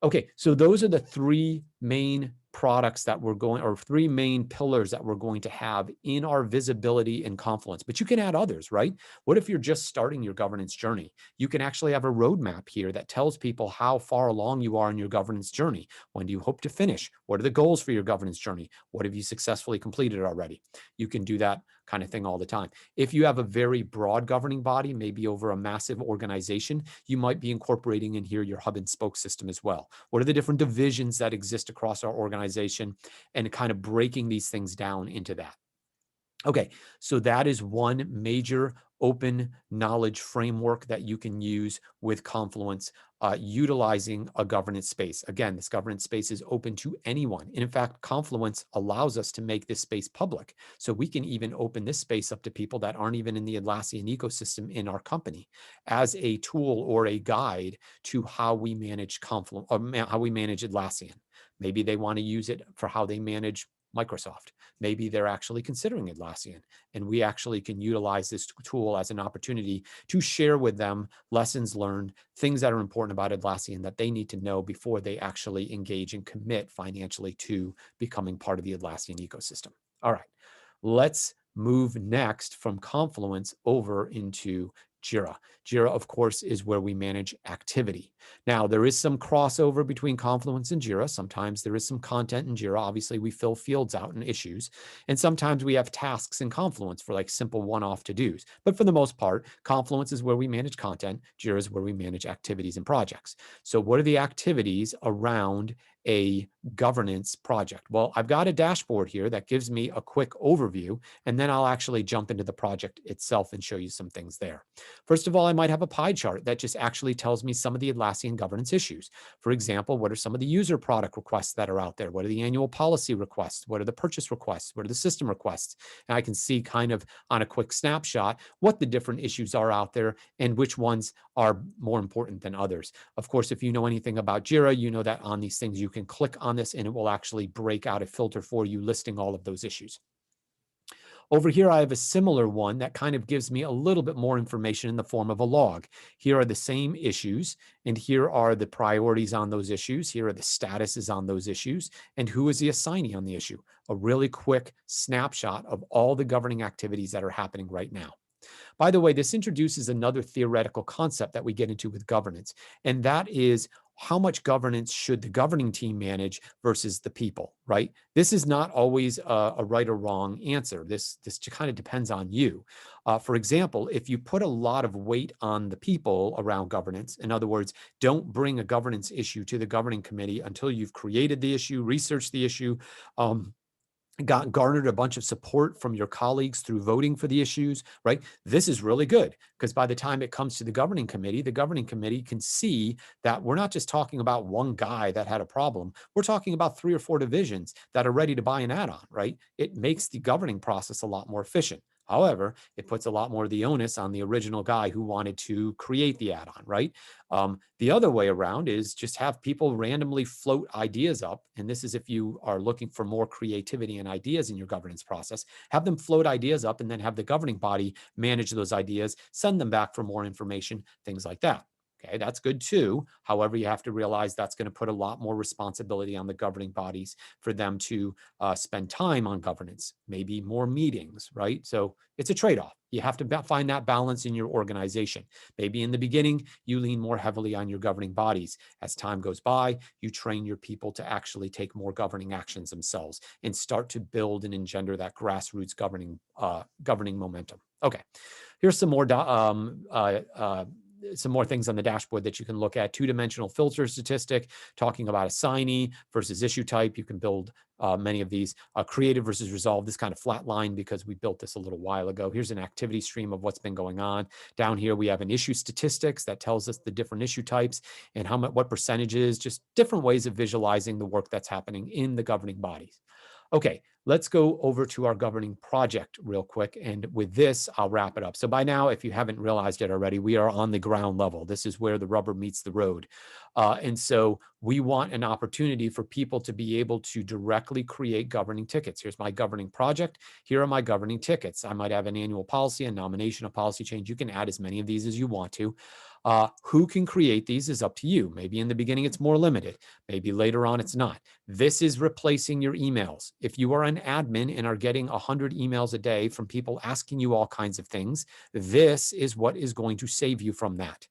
Okay, so those are the three main products that we're going, or three main pillars that we're going to have in our visibility in Confluence. But you can add others, right? What if you're just starting your governance journey? You can actually have a roadmap here that tells people how far along you are in your governance journey. When do you hope to finish? What are the goals for your governance journey? What have you successfully completed already? You can do that kind of thing all the time. If you have a very broad governing body, maybe over a massive organization, you might be incorporating in here your hub and spoke system as well. What are the different divisions that exist across our organization, and kind of breaking these things down into that. Okay, so that is one major open knowledge framework that you can use with Confluence, utilizing a governance space. Again, this governance space is open to anyone. And in fact, Confluence allows us to make this space public. So we can even open this space up to people that aren't even in the Atlassian ecosystem in our company as a tool or a guide to how we manage Confluence, or how we manage Atlassian. Maybe they want to use it for how they manage Microsoft. Maybe they're actually considering Atlassian, and we actually can utilize this tool as an opportunity to share with them lessons learned, things that are important about Atlassian that they need to know before they actually engage and commit financially to becoming part of the Atlassian ecosystem. All right, let's move next from Confluence over into Jira. Jira, of course, is where we manage activity. Now, there is some crossover between Confluence and Jira. Sometimes there is some content in Jira. Obviously, we fill fields out and issues. And sometimes we have tasks in Confluence for like simple one-off to-dos. But for the most part, Confluence is where we manage content. Jira is where we manage activities and projects. So what are the activities around a governance project? Well, I've got a dashboard here that gives me a quick overview, and then I'll actually jump into the project itself and show you some things there. First of all, I might have a pie chart that just actually tells me some of the Atlassian governance issues. For example, what are some of the user product requests that are out there? What are the annual policy requests? What are the purchase requests? What are the system requests? And I can see kind of on a quick snapshot what the different issues are out there and which ones are more important than others. Of course, if you know anything about Jira, you know that on these things, you can click on this and it will actually break out a filter for you listing all of those issues. Over here, I have a similar one that kind of gives me a little bit more information in the form of a log. Here are the same issues, and here are the priorities on those issues. Here are the statuses on those issues, and who is the assignee on the issue. A really quick snapshot of all the governing activities that are happening right now. By the way, this introduces another theoretical concept that we get into with governance, and that is how much governance should the governing team manage versus the people, right? This is not always a right or wrong answer. This kind of depends on you. For example, if you put a lot of weight on the people around governance, in other words, don't bring a governance issue to the governing committee until you've created the issue, researched the issue, garnered a bunch of support from your colleagues through voting for the issues, right? This is really good because by the time it comes to the governing committee can see that we're not just talking about one guy that had a problem. We're talking about 3 or 4 divisions that are ready to buy an add-on, right? It makes the governing process a lot more efficient. However, it puts a lot more of the onus on the original guy who wanted to create the add-on, right? The other way around is just have people randomly float ideas up. And this is if you are looking for more creativity and ideas in your governance process, have them float ideas up and then have the governing body manage those ideas, send them back for more information, things like that. Okay, that's good too. However, you have to realize that's going to put a lot more responsibility on the governing bodies for them to spend time on governance, maybe more meetings, right? So it's a trade-off. You have to find that balance in your organization. Maybe in the beginning, you lean more heavily on your governing bodies. As time goes by, you train your people to actually take more governing actions themselves and start to build and engender that grassroots governing momentum. Okay, here's some more things on the dashboard that you can look at. 2-dimensional filter statistic, talking about assignee versus issue type. You can build many of these. Creative versus resolve, this kind of flat line because we built this a little while ago. Here's an activity stream of what's been going on. Down here, we have an issue statistics that tells us the different issue types and what percentages, just different ways of visualizing the work that's happening in the governing bodies. Okay, let's go over to our governing project real quick. And with this, I'll wrap it up. So by now, if you haven't realized it already, we are on the ground level. This is where the rubber meets the road. And so we want an opportunity for people to be able to directly create governing tickets. Here's my governing project. Here are my governing tickets. I might have an annual policy, a nomination, a policy change. You can add as many of these as you want to. Who can create these is up to you. Maybe in the beginning, it's more limited. Maybe later on, it's not. This is replacing your emails. If you are an admin and are getting 100 emails a day from people asking you all kinds of things, this is what is going to save you from that.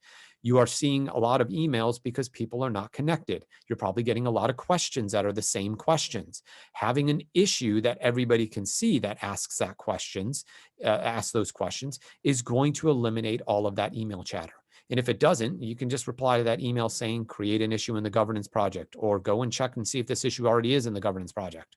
You are seeing a lot of emails because people are not connected. You're probably getting a lot of questions that are the same questions. Having an issue that everybody can see that asks those questions is going to eliminate all of that email chatter. And if it doesn't, you can just reply to that email saying, create an issue in the governance project, or go and check and see if this issue already is in the governance project.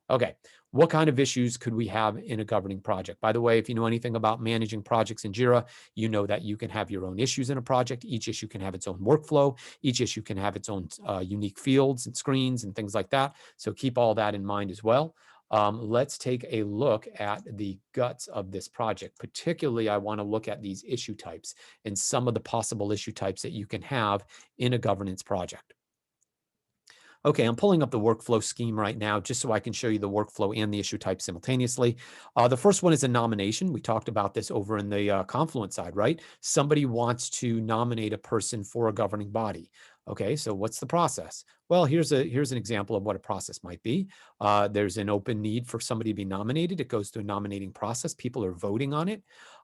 Okay, what kind of issues could we have in a governing project? By the way, if you know anything about managing projects in Jira, you know that you can have your own issues in a project. Each issue can have its own workflow. Each issue can have its own unique fields and screens and things like that. So keep all that in mind as well. Let's take a look at the guts of this project. Particularly, I want to look at these issue types and some of the possible issue types that you can have in a governance project. Okay, I'm pulling up the workflow scheme right now just so I can show you the workflow and the issue type simultaneously. The first one is a nomination. We talked about this over in the Confluence side, right? Somebody wants to nominate a person for a governing body. Okay, so what's the process? Well, here's an example of what a process might be. There's an open need for somebody to be nominated. It goes through a nominating process. People are voting on it.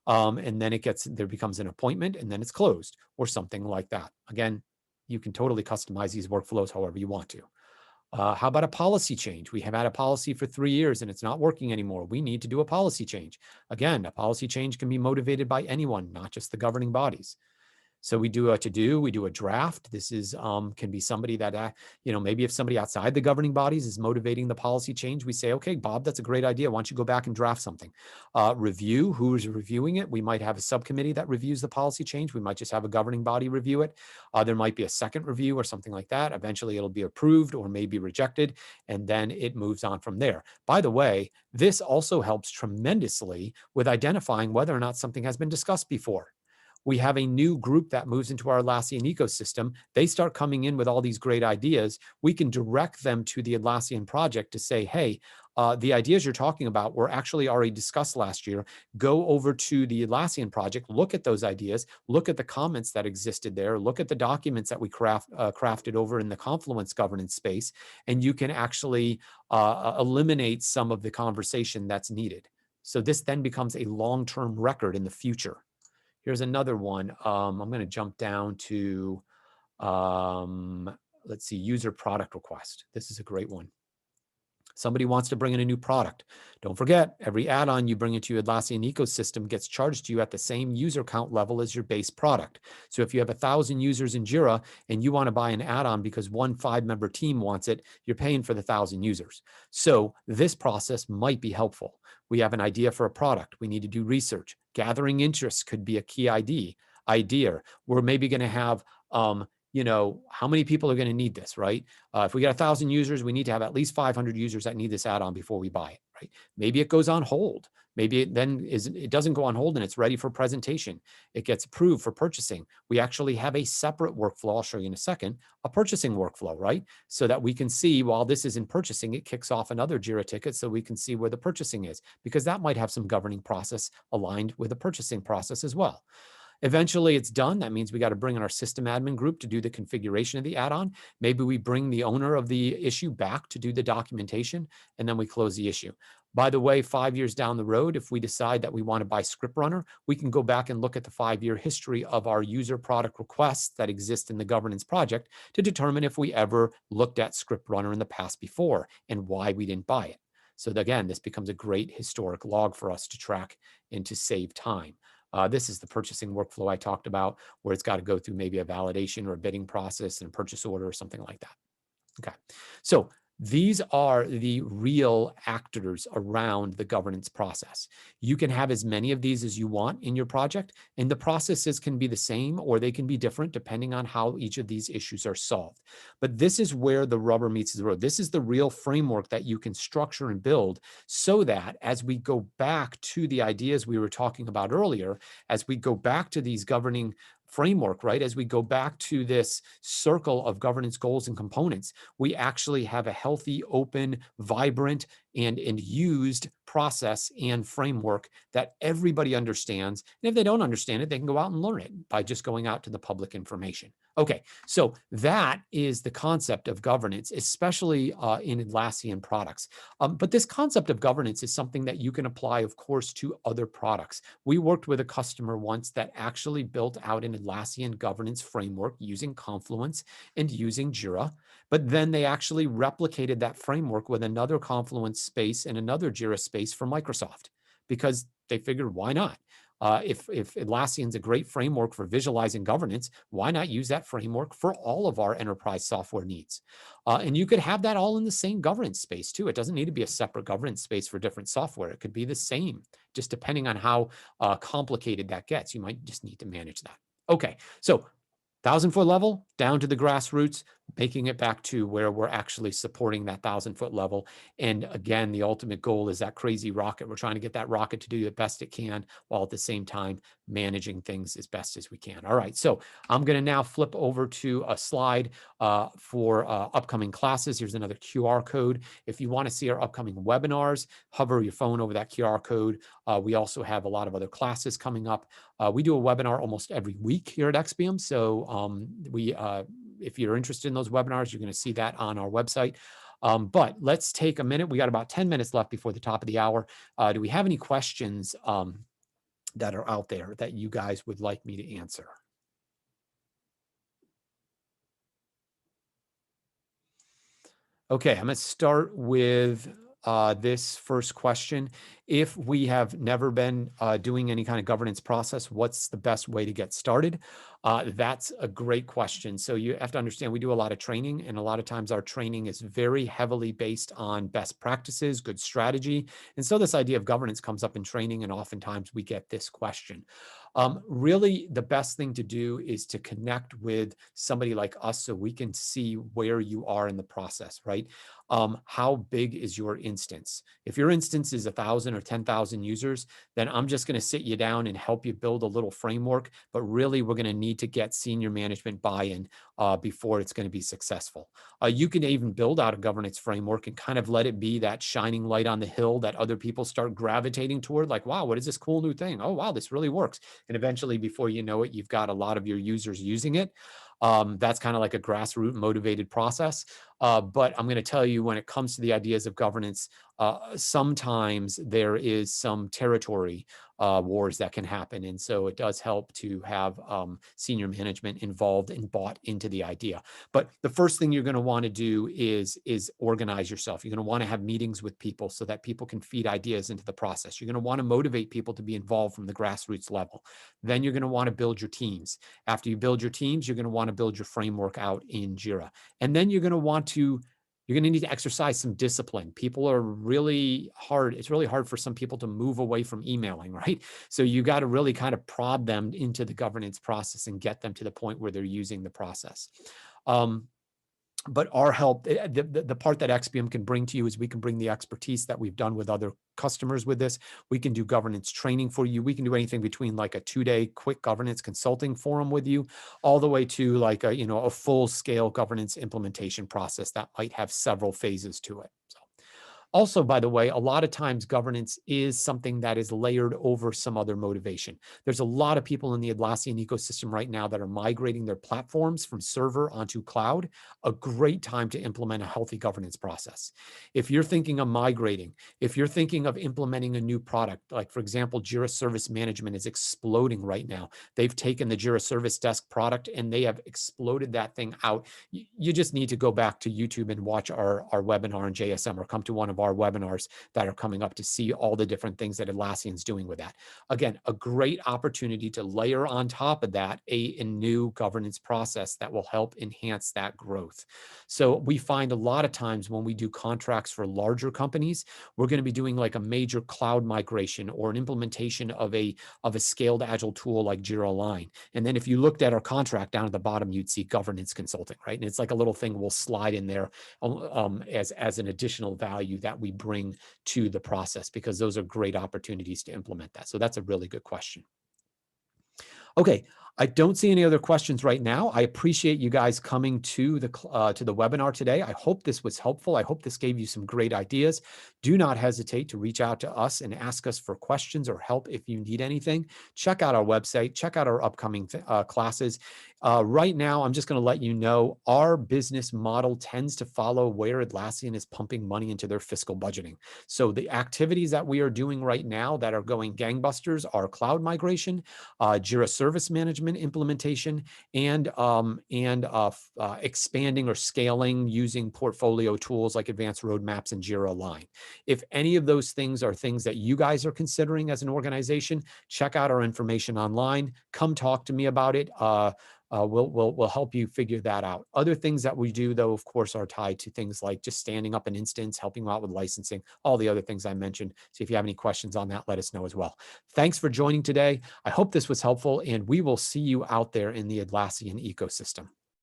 And then there becomes an appointment, and then it's closed or something like that. Again, you can totally customize these workflows however you want to. How about a policy change? We have had a policy for 3 years and it's not working anymore. We need to do a policy change. Again, a policy change can be motivated by anyone, not just the governing bodies. So we do a to-do, we do a draft. This is can be somebody that, maybe if somebody outside the governing bodies is motivating the policy change, we say, okay, Bob, that's a great idea. Why don't you go back and draft something? Review, who's reviewing it? We might have a subcommittee that reviews the policy change. We might just have a governing body review it. There might be a second review or something like that. Eventually it'll be approved or maybe rejected, and then it moves on from there. By the way, this also helps tremendously with identifying whether or not something has been discussed before. We have a new group that moves into our Atlassian ecosystem. They start coming in with all these great ideas. We can direct them to the Atlassian project to say, hey, the ideas you're talking about were actually already discussed last year. Go over to the Atlassian project, look at those ideas, look at the comments that existed there, look at the documents that we crafted over in the Confluence governance space, and you can actually eliminate some of the conversation that's needed. So this then becomes a long-term record in the future. Here's another one. I'm going to jump down to, let's see, user product request. This is a great one. Somebody wants to bring in a new product. Don't forget, every add-on you bring into your Atlassian ecosystem gets charged to you at the same user count level as your base product. So if you have 1,000 users in Jira and you want to buy an add-on because one 5-member team wants it, you're paying for the 1,000 users. So this process might be helpful. We have an idea for a product. We need to do research. Gathering interest could be a key idea. We're maybe going to have how many people are going to need this, right? If we get 1,000 users, we need to have at least 500 users that need this add-on before we buy it, right? Maybe it goes on hold. Maybe it doesn't go on hold and it's ready for presentation. It gets approved for purchasing. We actually have a separate workflow, I'll show you in a second, a purchasing workflow, right? So that we can see while this is in purchasing, it kicks off another Jira ticket so we can see where the purchasing is, because that might have some governing process aligned with the purchasing process as well. Eventually it's done. That means we got to bring in our system admin group to do the configuration of the add-on. Maybe we bring the owner of the issue back to do the documentation, and then we close the issue. By the way, 5 years down the road, if we decide that we want to buy Script Runner, we can go back and look at the 5-year history of our user product requests that exist in the governance project to determine if we ever looked at Script Runner in the past before and why we didn't buy it. So again, this becomes a great historic log for us to track and to save time. This is the purchasing workflow I talked about, where it's got to go through maybe a validation or a bidding process and a purchase order or something like that. Okay, so these are the real actors around the governance process. You can have as many of these as you want in your project, and the processes can be the same or they can be different depending on how each of these issues are solved. But this is where the rubber meets the road. This is the real framework that you can structure and build so that as we go back to the ideas we were talking about earlier, as we go back to these governing framework, right? As we go back to this circle of governance goals and components, we actually have a healthy, open, vibrant, and used process and framework that everybody understands. And if they don't understand it, they can go out and learn it by just going out to the public information. Okay, so that is the concept of governance, especially in Atlassian products. But this concept of governance is something that you can apply, of course, to other products. We worked with a customer once that actually built out an Atlassian governance framework using Confluence and using Jira, but then they actually replicated that framework with another Confluence space and another Jira space for Microsoft because they figured, why not? If Atlassian's a great framework for visualizing governance, why not use that framework for all of our enterprise software needs? And you could have that all in the same governance space too. It doesn't need to be a separate governance space for different software. It could be the same, just depending on how complicated that gets. You might just need to manage that. Okay, so 1,000-foot level down to the grassroots, making it back to where we're actually supporting that 1,000-foot level. And again, the ultimate goal is that crazy rocket. We're trying to get that rocket to do the best it can while at the same time managing things as best as we can. All right, so I'm going to now flip over to a slide for upcoming classes. Here's another QR code. If you want to see our upcoming webinars, hover your phone over that QR code. We also have a lot of other classes coming up. We do a webinar almost every week here at XPM. So if you're interested in those webinars, you're going to see that on our website. But let's take a minute. We got about 10 minutes left before the top of the hour. Do we have any questions that are out there that you guys would like me to answer? Okay, I'm going to start with this first question. If we have never been doing any kind of governance process, what's the best way to get started? That's a great question. So you have to understand we do a lot of training, and a lot of times our training is very heavily based on best practices, good strategy. And so this idea of governance comes up in training, and oftentimes we get this question. Really, the best thing to do is to connect with somebody like us so we can see where you are in the process, right? How big is your instance? If your instance is 1,000 or 10,000 users, then I'm just going to sit you down and help you build a little framework. But really, we're going to need to get senior management buy-in before it's going to be successful. You can even build out a governance framework and kind of let it be that shining light on the hill that other people start gravitating toward, like, wow, what is this cool new thing? Oh, wow, this really works. And eventually, before you know it, you've got a lot of your users using it. That's kind of like a grassroots motivated process. But I'm going to tell you, when it comes to the ideas of governance, sometimes there is some territory wars that can happen. And so it does help to have senior management involved and bought into the idea. But the first thing you're going to want to do is organize yourself. You're going to want to have meetings with people so that people can feed ideas into the process. You're going to want to motivate people to be involved from the grassroots level. Then you're going to want to build your teams. After you build your teams, you're going to want to build your framework out in Jira. And then you're going to need to exercise some discipline. People are really hard. It's really hard for some people to move away from emailing, right? So you got to really kind of prod them into the governance process and get them to the point where they're using the process. But our help, the part that XPM can bring to you is we can bring the expertise that we've done with other customers with this. We can do governance training for you. We can do anything between like a 2-day quick governance consulting forum with you, all the way to like a full-scale governance implementation process that might have several phases to it. So. Also, by the way, a lot of times governance is something that is layered over some other motivation. There's a lot of people in the Atlassian ecosystem right now that are migrating their platforms from server onto cloud. A great time to implement a healthy governance process. If you're thinking of migrating, if you're thinking of implementing a new product, like for example, Jira Service Management is exploding right now. They've taken the Jira Service Desk product and they have exploded that thing out. You just need to go back to YouTube and watch our webinar on JSM, or come to one of our webinars that are coming up to see all the different things that Atlassian's doing with that. Again, a great opportunity to layer on top of that a new governance process that will help enhance that growth. So we find a lot of times when we do contracts for larger companies, we're going to be doing like a major cloud migration or an implementation of a scaled agile tool like Jira Align. And then if you looked at our contract down at the bottom, you'd see governance consulting, right? And it's like a little thing we'll slide in there as an additional value that we bring to the process, because those are great opportunities to implement that. So that's a really good question. Okay, I don't see any other questions right now. I appreciate you guys coming to the webinar today. I hope this was helpful. I hope this gave you some great ideas. Do not hesitate to reach out to us and ask us for questions or help if you need anything. Check out our website. Check out our upcoming classes. Right now, I'm just going to let you know our business model tends to follow where Atlassian is pumping money into their fiscal budgeting. So the activities that we are doing right now that are going gangbusters are cloud migration, Jira Service Management implementation, and expanding or scaling using portfolio tools like Advanced Roadmaps and Jira Align. If any of those things are things that you guys are considering as an organization, check out our information online. Come talk to me about it. We'll help you figure that out. Other things that we do, though, of course, are tied to things like just standing up an instance, helping out with licensing, all the other things I mentioned. So if you have any questions on that, let us know as well. Thanks for joining today. I hope this was helpful, and we will see you out there in the Atlassian ecosystem.